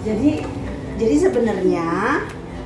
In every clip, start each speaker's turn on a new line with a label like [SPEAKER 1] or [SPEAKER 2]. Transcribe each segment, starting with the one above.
[SPEAKER 1] Jadi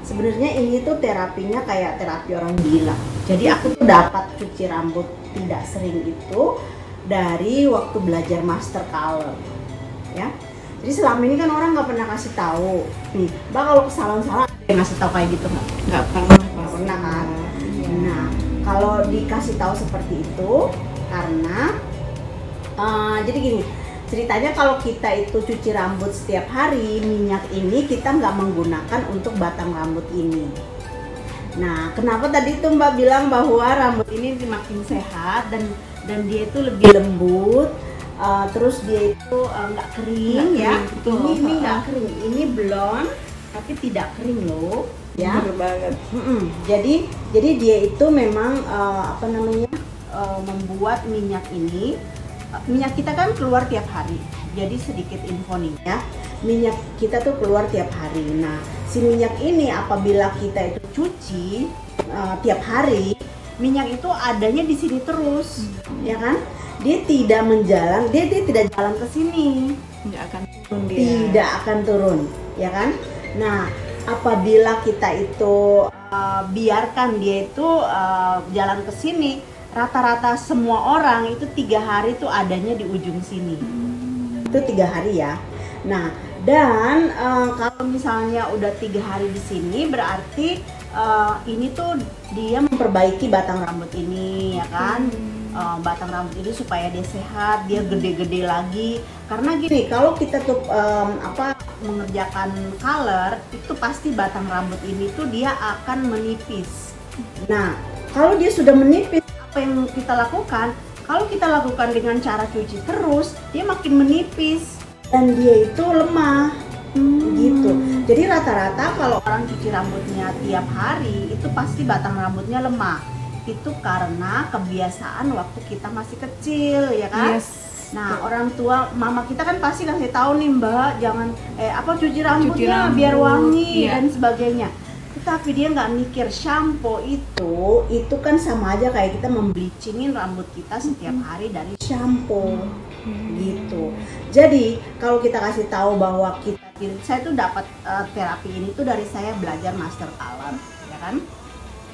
[SPEAKER 1] sebenarnya ini tuh terapinya kayak terapi orang gila. Jadi aku tuh dapat cuci rambut tidak sering itu dari waktu belajar master color, ya. Jadi selama ini kan orang nggak pernah kasih tahu. Nih, Mbak kalau ke salon-salon ada yang ngasih tahu kayak gitu nggak?
[SPEAKER 2] Nggak pernah.
[SPEAKER 1] Nggak pernah kan? Nah, kalau dikasih tahu seperti itu karena jadi gini. Ceritanya kalau kita itu cuci rambut setiap hari, minyak ini kita nggak menggunakan untuk batang rambut ini. Nah, kenapa tadi tuh Mbak bilang bahwa rambut ini makin sehat dan dia itu lebih lembut, terus dia itu nggak kering ya? Ini nggak kering, ini blond tapi tidak kering loh, ya.
[SPEAKER 2] Bener banget.
[SPEAKER 1] Jadi dia itu memang membuat minyak ini. Minyak kita kan keluar tiap hari, jadi sedikit info nih ya, minyak kita tuh keluar tiap hari. Nah, si minyak ini apabila kita itu cuci tiap hari, minyak itu adanya di sini terus, ya kan? Dia tidak tidak jalan ke sini,
[SPEAKER 2] Nggak akan turun dia.
[SPEAKER 1] tidak akan turun, ya kan? Nah, apabila kita itu biarkan dia itu jalan ke sini, rata-rata semua orang itu 3 hari tuh adanya di ujung sini. Itu 3 hari ya. Nah, dan kalau misalnya udah 3 hari di sini berarti ini tuh dia memperbaiki batang rambut ini, ya kan? Batang rambut ini supaya dia sehat, dia gede-gede lagi. Karena gini, kalau kita tuh mengerjakan color itu pasti batang rambut ini tuh dia akan menipis. Nah, kalau dia sudah menipis, apa yang kita lakukan? Kalau kita lakukan dengan cara cuci terus, dia makin menipis dan dia itu lemah, gitu. Jadi rata-rata kalau orang cuci rambutnya tiap hari itu pasti batang rambutnya lemah. Itu karena kebiasaan waktu kita masih kecil, ya kan?
[SPEAKER 2] Yes.
[SPEAKER 1] Nah, orang tua, mama kita kan pasti kasih tahu nih, Mbak, jangan cuci rambutnya biar wangi, dan sebagainya. Tapi dia nggak mikir shampoo itu kan sama aja kayak kita membleachingin rambut kita setiap hari dari shampoo, gitu. Jadi kalau kita kasih tahu bahwa saya tuh dapat terapi ini tuh dari saya belajar master color, ya kan?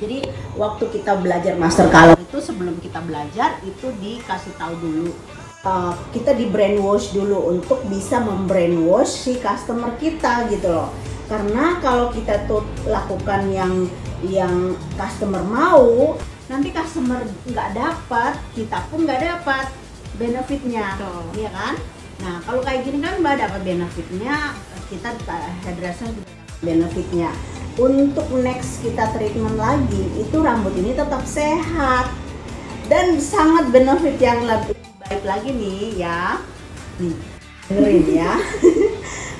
[SPEAKER 1] Jadi waktu kita belajar master color itu, sebelum kita belajar itu dikasih tahu dulu, kita di brainwash dulu untuk bisa membrainwash si customer kita, gitu loh. Karena kalau kita tuh lakukan yang customer mau, nanti customer nggak dapat, kita pun nggak dapat benefitnya, ya kan? Nah, kalau kayak gini kan Mbak dapat benefitnya, kita hairdresser juga dapat benefitnya. Untuk next kita treatment lagi, itu rambut ini tetap sehat dan sangat benefit yang lebih baik lagi nih ya. Nih, dengerin ya,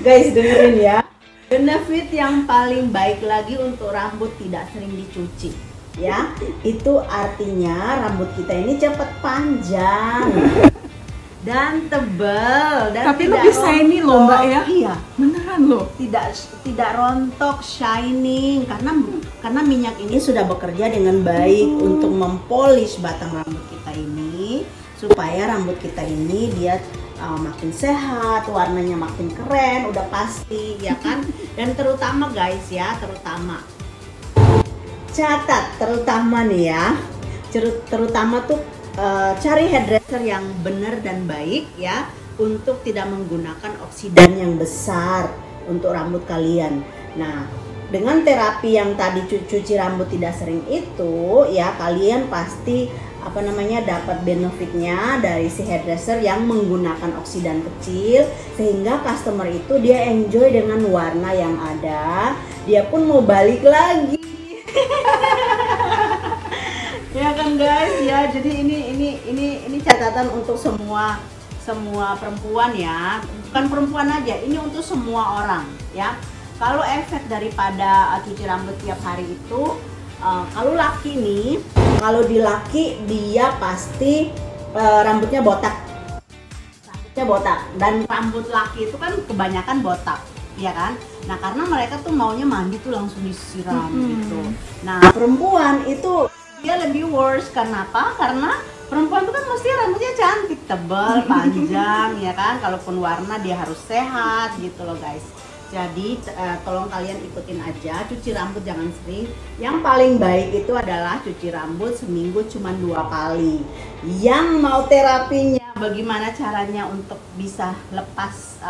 [SPEAKER 1] guys, dengerin ya. Benefit yang paling baik lagi untuk rambut tidak sering dicuci, ya, itu artinya rambut kita ini cepat panjang dan tebal dan
[SPEAKER 2] tapi
[SPEAKER 1] tidak
[SPEAKER 2] lebih shiny loh Mbak ya.
[SPEAKER 1] Iya,
[SPEAKER 2] beneran loh.
[SPEAKER 1] Tidak rontok, shining, karena minyak ini sudah bekerja dengan baik untuk mempolish batang rambut kita ini supaya rambut kita ini dia makin sehat, warnanya makin keren, udah pasti, ya kan? Dan terutama guys ya, terutama nih ya, terutama tuh cari hairdresser yang benar dan baik ya, untuk tidak menggunakan oksidan yang besar untuk rambut kalian. Nah, dengan terapi yang tadi cuci rambut tidak sering itu ya, kalian pasti dapat benefitnya dari si hairdresser yang menggunakan oksidan kecil, sehingga customer itu dia enjoy dengan warna yang ada, dia pun mau balik lagi. Ya kan guys ya, jadi ini catatan untuk semua perempuan ya, bukan perempuan aja, ini untuk semua orang ya. Kalau efek daripada cuci rambut tiap hari itu, kalau laki nih, kalau di laki dia pasti rambutnya botak, dan rambut laki itu kan kebanyakan botak, ya kan? Nah, karena mereka tuh maunya mandi tuh langsung disiram gitu. Nah, perempuan itu dia lebih worse, kenapa? Karena perempuan itu kan mesti rambutnya cantik, tebal, panjang, ya kan? Kalaupun warna dia harus sehat gitu loh guys. Jadi tolong kalian ikutin aja, cuci rambut jangan sering. Yang paling baik itu adalah cuci rambut seminggu cuma 2 kali. Yang mau terapinya, bagaimana caranya untuk bisa lepas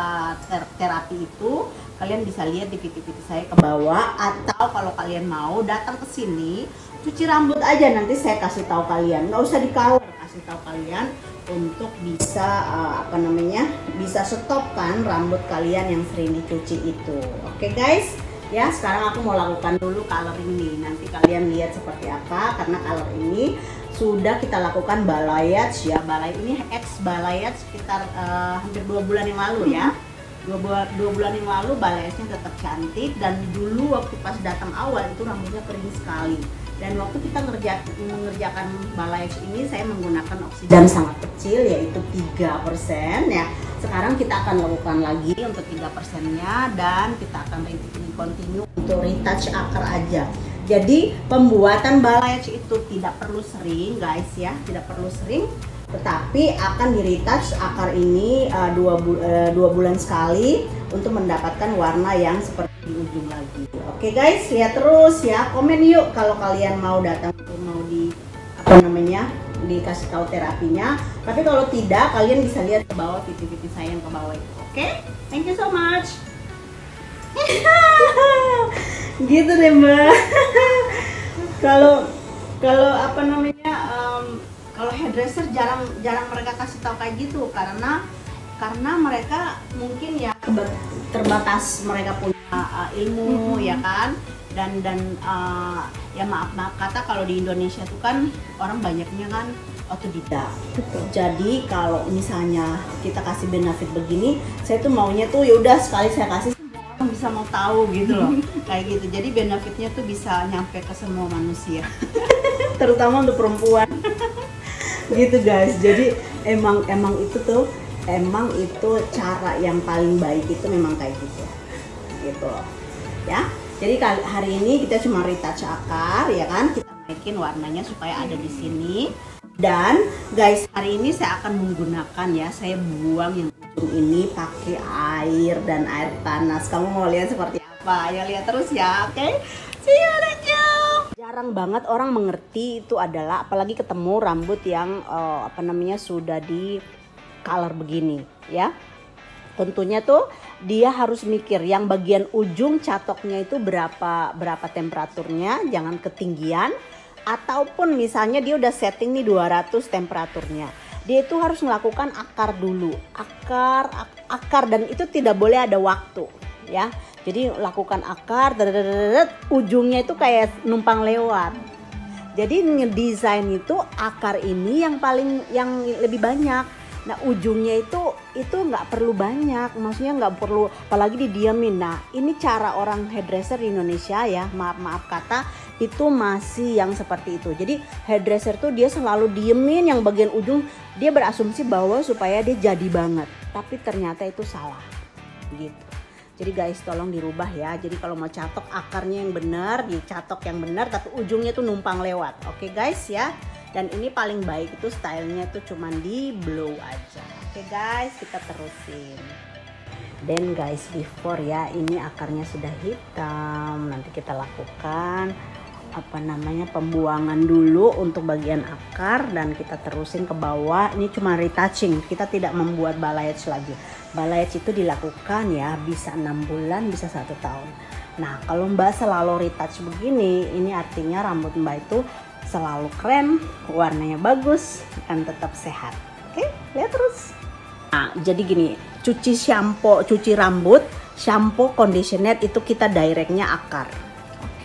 [SPEAKER 1] terapi itu, kalian bisa lihat di video saya ke bawah. Atau kalau kalian mau datang ke sini, cuci rambut aja, nanti saya kasih tahu kalian. Nggak usah di color, kasih tahu kalian untuk bisa bisa stopkan rambut kalian yang sering dicuci itu. Oke guys, ya sekarang aku mau lakukan dulu color ini. Nanti kalian lihat seperti apa, karena color ini sudah kita lakukan balayage ya. Ini ex balayage sekitar hampir 2 bulan yang lalu ya. 2 bulan yang lalu balayage-nya tetap cantik, dan dulu waktu pas datang awal itu rambutnya kering sekali. Dan waktu kita mengerjakan balayage ini saya menggunakan oksidan sangat kecil, yaitu 3% ya. Sekarang kita akan lakukan lagi untuk 3%-nya, dan kita akan continue untuk retouch akar aja. Jadi pembuatan balayage itu tidak perlu sering guys ya, tidak perlu sering, tetapi akan di retouch akar ini 2 bulan sekali untuk mendapatkan warna yang seperti di ujung lagi. Oke guys, lihat terus ya, komen yuk kalau kalian mau datang, mau dikasih tahu terapinya. Tapi kalau tidak, kalian bisa lihat ke bawah video saya yang ke bawah itu. Oke, thank you so much. Gitu deh mbak. Kalau kalau hairdresser jarang mereka kasih tahu kayak gitu, karena mereka mungkin ya terbatas, mereka punya ilmu ya kan, dan ya maaf kata, kalau di Indonesia tuh kan orang banyaknya kan otodidak. Jadi kalau misalnya kita kasih benefit begini, saya tuh maunya tuh ya udah sekali saya kasih semua orang bisa mau tahu gitu loh. Kayak gitu. Jadi benefitnya tuh bisa nyampe ke semua manusia. Terutama untuk perempuan. Gitu guys. Jadi emang itu cara yang paling baik itu memang kayak gitu. Gitu loh. Ya. Jadi hari ini kita cuma retouch akar ya kan, kita naikin warnanya supaya ada di sini. Dan guys, hari ini saya akan menggunakan ya, saya buang yang ujung ini pakai air dan air panas. Kamu mau lihat seperti apa? Ya lihat terus ya, oke? See you next time. Jarang banget orang mengerti itu adalah, apalagi ketemu rambut yang sudah di color begini ya. Tentunya tuh dia harus mikir yang bagian ujung catoknya itu berapa temperaturnya, jangan ketinggian. Ataupun misalnya dia udah setting nih 200 temperaturnya, dia itu harus melakukan akar dulu, akar, dan itu tidak boleh ada waktu ya. Jadi lakukan akar, ujungnya itu kayak numpang lewat. Jadi ngedesain itu akar ini yang lebih banyak. Nah ujungnya itu nggak perlu banyak, maksudnya nggak perlu, apalagi didiamin. Nah ini cara orang hairdresser di Indonesia ya, maaf kata, itu masih yang seperti itu. Jadi hairdresser tuh dia selalu diemin yang bagian ujung, dia berasumsi bahwa supaya dia jadi banget, tapi ternyata itu salah gitu. Jadi guys tolong dirubah ya. Jadi kalau mau catok akarnya yang benar, dicatok yang benar, tapi ujungnya tuh numpang lewat. Oke guys ya. Dan ini paling baik itu stylenya tuh cuman di blow aja. Oke guys, kita terusin. Dan guys, before ya, ini akarnya sudah hitam. Nanti kita lakukan pembuangan dulu untuk bagian akar, dan kita terusin ke bawah. Ini cuma retouching, kita tidak membuat balayage lagi. Balayage itu dilakukan ya bisa 6 bulan, bisa 1 tahun. Nah kalau mbak selalu retouch begini, ini artinya rambut mbak itu selalu keren, warnanya bagus, akan tetap sehat. Oke, lihat terus. Nah, jadi gini, cuci rambut, shampoo, conditioner itu kita directnya akar.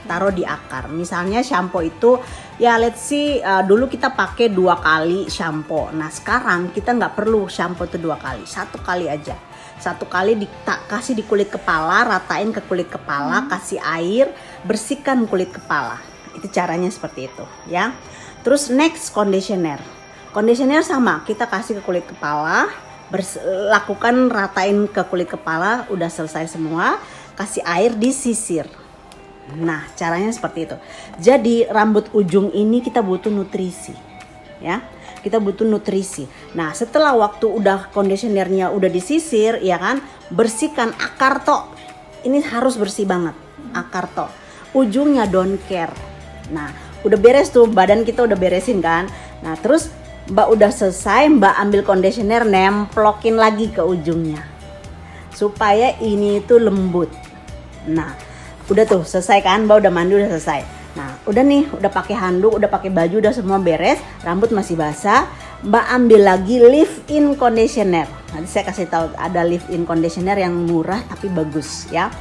[SPEAKER 1] Taruh di akar. Misalnya shampoo itu ya let's see dulu kita pakai 2 kali shampoo. Nah, sekarang kita nggak perlu shampoo itu 2 kali, 1 kali aja. 1 kali kasih di kulit kepala, ratain ke kulit kepala, kasih air, bersihkan kulit kepala. Itu caranya seperti itu ya. Terus next conditioner. Conditioner sama, kita kasih ke kulit kepala, lakukan ratain ke kulit kepala, udah selesai semua, kasih air, disisir. Nah, caranya seperti itu. Jadi rambut ujung ini kita butuh nutrisi ya. Kita butuh nutrisi. Nah, setelah waktu udah conditionernya udah disisir ya kan, bersihkan akar tok. ini harus bersih banget akar toh, ujungnya don't care. Nah udah beres tuh, badan kita udah beresin kan. Nah terus Mbak udah selesai, Mbak ambil conditioner, nemplokin lagi ke ujungnya supaya ini itu lembut. Nah udah tuh selesai kan, Mbak udah mandi udah selesai. Nah udah nih, udah pakai handuk, udah pakai baju, udah semua beres, rambut masih basah. Mbak ambil lagi leave-in conditioner. Nanti saya kasih tahu ada leave-in conditioner yang murah tapi bagus ya.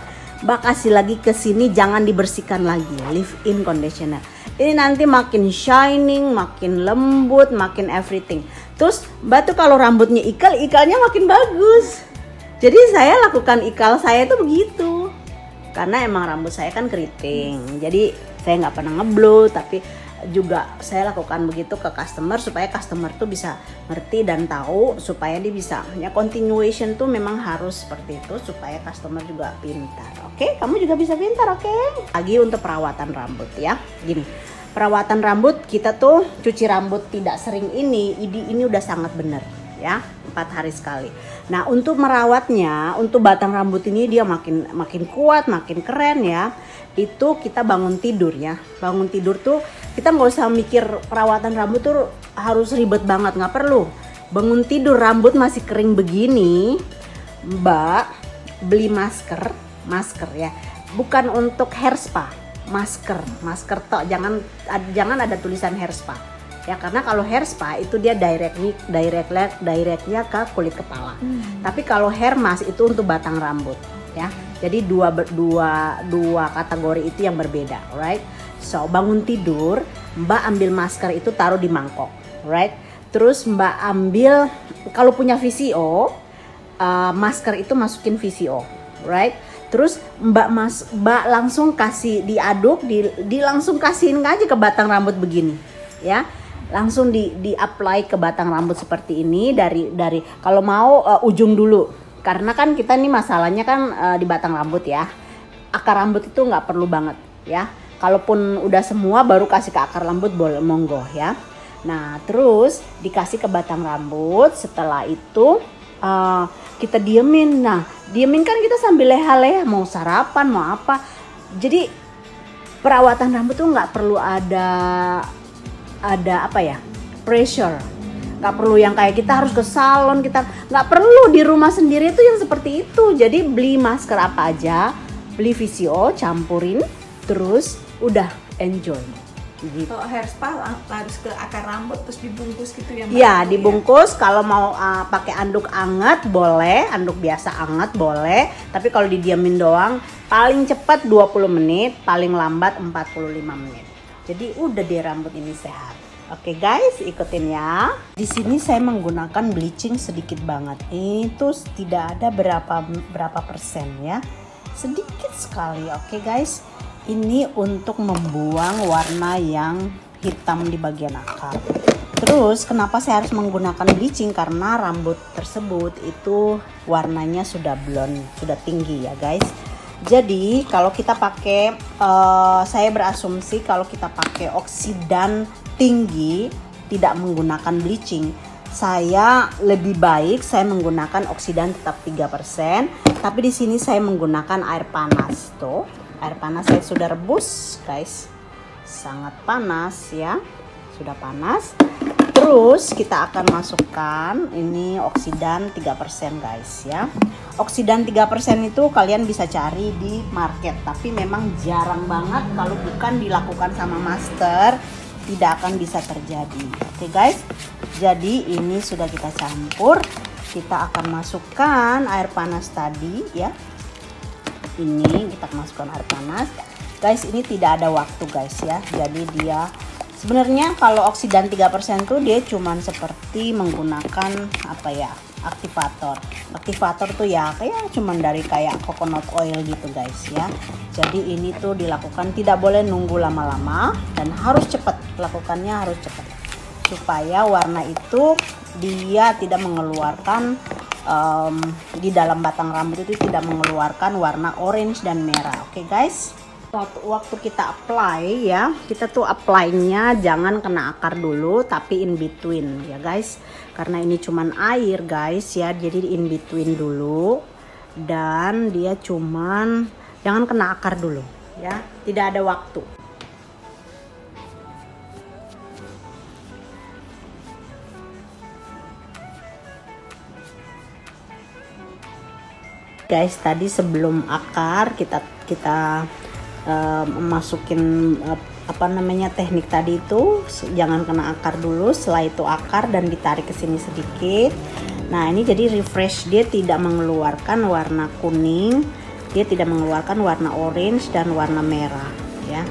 [SPEAKER 1] Mbak kasih lagi ke sini, jangan dibersihkan lagi, leave-in conditioner. Ini nanti makin shining, makin lembut, makin everything. Terus Mbak tuh kalau rambutnya ikal, ikalnya makin bagus. Jadi saya lakukan ikal saya itu begitu. Karena emang rambut saya kan keriting. Jadi saya nggak pernah ngeblow, tapi juga saya lakukan begitu ke customer supaya customer tuh bisa ngerti dan tahu, supaya dia bisa ya, continuation tuh memang harus seperti itu supaya customer juga pintar. Oke, kamu juga bisa pintar. Oke, lagi untuk perawatan rambut ya, gini, perawatan rambut kita tuh cuci rambut tidak sering ini udah sangat benar ya, 4 hari sekali. Nah untuk merawatnya, untuk batang rambut ini dia makin kuat, makin keren ya, itu kita bangun tidur ya. Bangun tidur tuh kita nggak usah mikir perawatan rambut tuh harus ribet banget, nggak perlu. Bangun tidur rambut masih kering begini, Mbak beli masker ya, bukan untuk hair spa, masker tok, jangan ada tulisan hair spa ya, karena kalau hair spa itu dia directnya ke kulit kepala. Tapi kalau hair mask itu untuk batang rambut ya. Jadi dua kategori itu yang berbeda, right? So bangun tidur, Mbak ambil masker itu taruh di mangkok, right? Terus Mbak ambil, kalau punya VCO, masker itu masukin VCO, right? Terus Mbak langsung kasih diaduk, langsung kasihin aja ke batang rambut begini, ya. Langsung di apply ke batang rambut seperti ini dari kalau mau ujung dulu, karena kan kita nih masalahnya kan di batang rambut ya, akar rambut itu nggak perlu banget ya. Kalaupun udah semua baru kasih ke akar rambut, boleh, monggo ya. Nah terus dikasih ke batang rambut, setelah itu kita diemin. Nah diemin kan kita sambil leha-leha, mau sarapan mau apa. Jadi perawatan rambut tuh nggak perlu ada apa ya, pressure, nggak perlu yang kayak kita harus ke salon, kita nggak perlu, di rumah sendiri itu yang seperti itu. Jadi beli masker apa aja, beli VCO, campurin, terus udah enjoy gitu.
[SPEAKER 2] Kalau hair spa harus ke akar rambut terus dibungkus gitu ya Mbak?
[SPEAKER 1] Iya dibungkus ya? Kalau mau pakai anduk anget boleh, anduk biasa anget boleh, tapi kalau didiamin doang paling cepat 20 menit, paling lambat 45 menit. Jadi udah deh rambut ini sehat. Oke guys, ikutin ya. Di sini saya menggunakan bleaching sedikit banget. Itu tidak ada berapa persen ya. Sedikit sekali. Oke guys. Ini untuk membuang warna yang hitam di bagian akar. Terus kenapa saya harus menggunakan bleaching? Karena rambut tersebut itu warnanya sudah blonde, sudah tinggi ya guys. Jadi kalau kita pakai, saya berasumsi kalau kita pakai oksidan tinggi, tidak menggunakan bleaching, saya lebih baik saya menggunakan oksidan tetap 3%. Tapi di sini saya menggunakan air panas tuh, air panas saya sudah rebus guys, sangat panas ya, sudah panas. Terus kita akan masukkan ini oksidan 3% guys ya. Oksidan 3% itu kalian bisa cari di market, tapi memang jarang banget, kalau bukan dilakukan sama master tidak akan bisa terjadi. Oke guys, jadi ini sudah kita campur, kita akan masukkan air panas tadi ya. Ini kita masukkan air panas guys, ini tidak ada waktu guys ya. Jadi dia sebenarnya kalau oksidan 3% tuh dia cuman seperti menggunakan apa ya, aktivator. Aktivator tuh ya kayak cuman dari kayak coconut oil gitu guys ya. Jadi ini tuh dilakukan tidak boleh nunggu lama-lama dan harus cepat, lakukannya harus cepat supaya warna itu dia tidak mengeluarkan di dalam batang rambut itu tidak mengeluarkan warna orange dan merah. Oke guys, waktu kita apply ya, kita tuh apply-nya jangan kena akar dulu tapi in between ya guys, karena ini cuman air guys ya. Jadi in between dulu dan dia cuman jangan kena akar dulu ya, tidak ada waktu. Guys, tadi sebelum akar kita masukin teknik tadi itu, jangan kena akar dulu, setelah itu akar dan ditarik ke sini sedikit. Nah, ini jadi refresh, dia tidak mengeluarkan warna kuning, dia tidak mengeluarkan warna orange dan warna merah ya.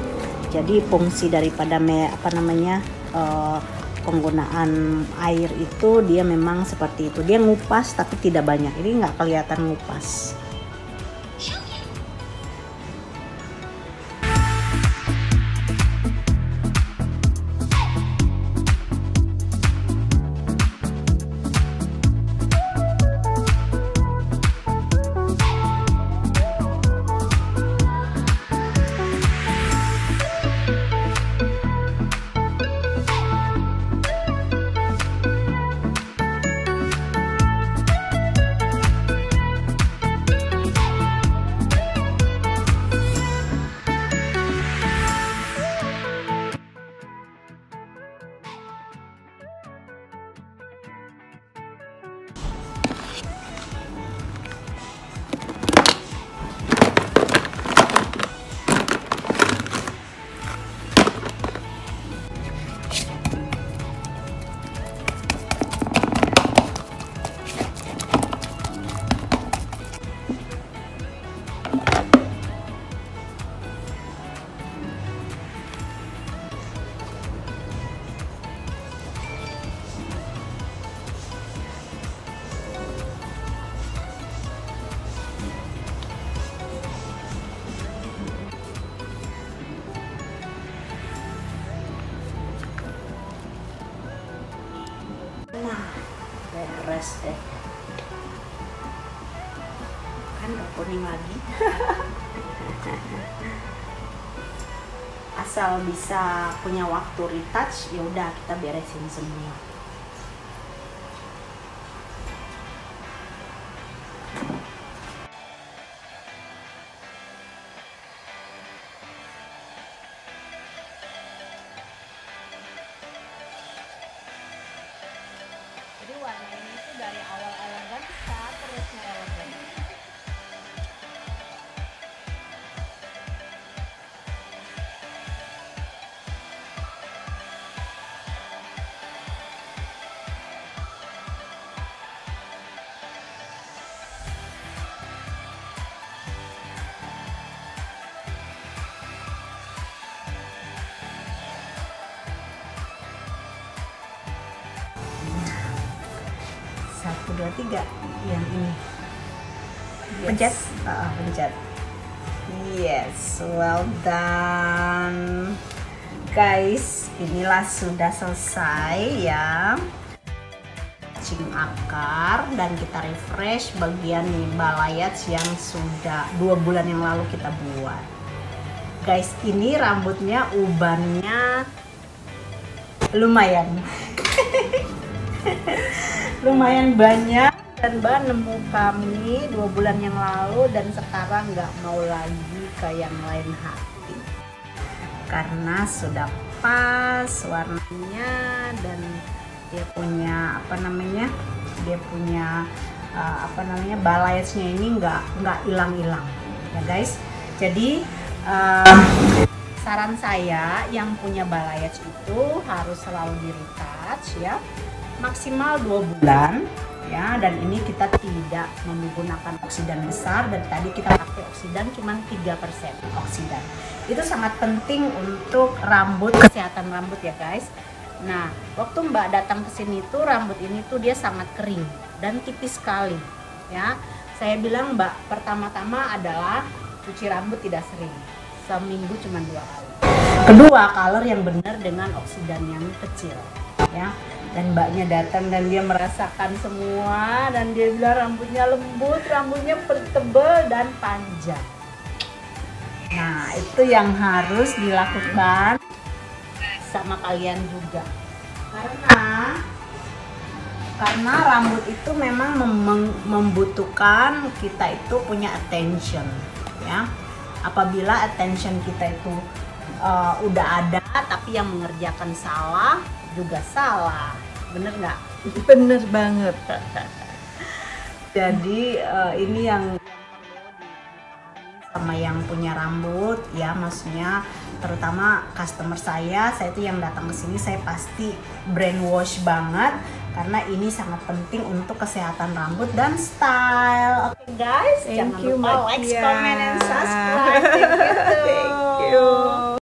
[SPEAKER 1] Jadi fungsi daripada penggunaan air itu dia memang seperti itu, dia ngupas tapi tidak banyak, ini nggak kelihatan ngupas. Nah, beres deh. Kan udah kuning lagi. Asal bisa punya waktu retouch, ya udah kita beresin semua. Jadi warna ini tuh dari awal elegan terusnya elegan. Satu, dua, tiga, yang ini. Pencet, pencet. Yes, well done, guys. Inilah sudah selesai ya. Cing akar dan kita refresh bagian balayage yang sudah 2 bulan yang lalu kita buat. Guys, ini rambutnya ubannya lumayan. Lumayan banyak, dan Mbak nemu kami 2 bulan yang lalu dan sekarang nggak mau lagi ke yang lain hati karena sudah pas warnanya dan dia punya balayage-nya ini nggak hilang-hilang ya guys. Jadi saran saya yang punya balayage itu harus selalu di retouch ya, maksimal 2 bulan ya, dan ini kita tidak menggunakan oksidan besar, dan tadi kita pakai oksidan cuma 3% oksidan. Itu sangat penting untuk rambut, kesehatan rambut ya guys. Nah, waktu Mbak datang ke sini tuh rambut ini tuh dia sangat kering dan tipis sekali ya. Saya bilang Mbak, pertama-tama adalah cuci rambut tidak sering, seminggu cuma 2 kali. Kedua, color yang benar dengan oksidan yang kecil ya. Dan Mbaknya datang dan dia merasakan semua dan dia bilang rambutnya lembut, rambutnya tebal dan panjang. Nah, itu yang harus dilakukan sama kalian juga, karena Karena rambut itu memang membutuhkan kita itu punya attention, ya. Apabila attention kita itu udah ada, tapi yang mengerjakan salah juga salah, bener nggak?
[SPEAKER 2] Bener banget.
[SPEAKER 1] Jadi ini yang sama yang punya rambut ya, maksudnya terutama customer saya itu yang datang ke sini saya pasti brainwash banget karena ini sangat penting untuk kesehatan rambut dan style. Oke guys, jangan lupa like, comment, and subscribe. Thank you.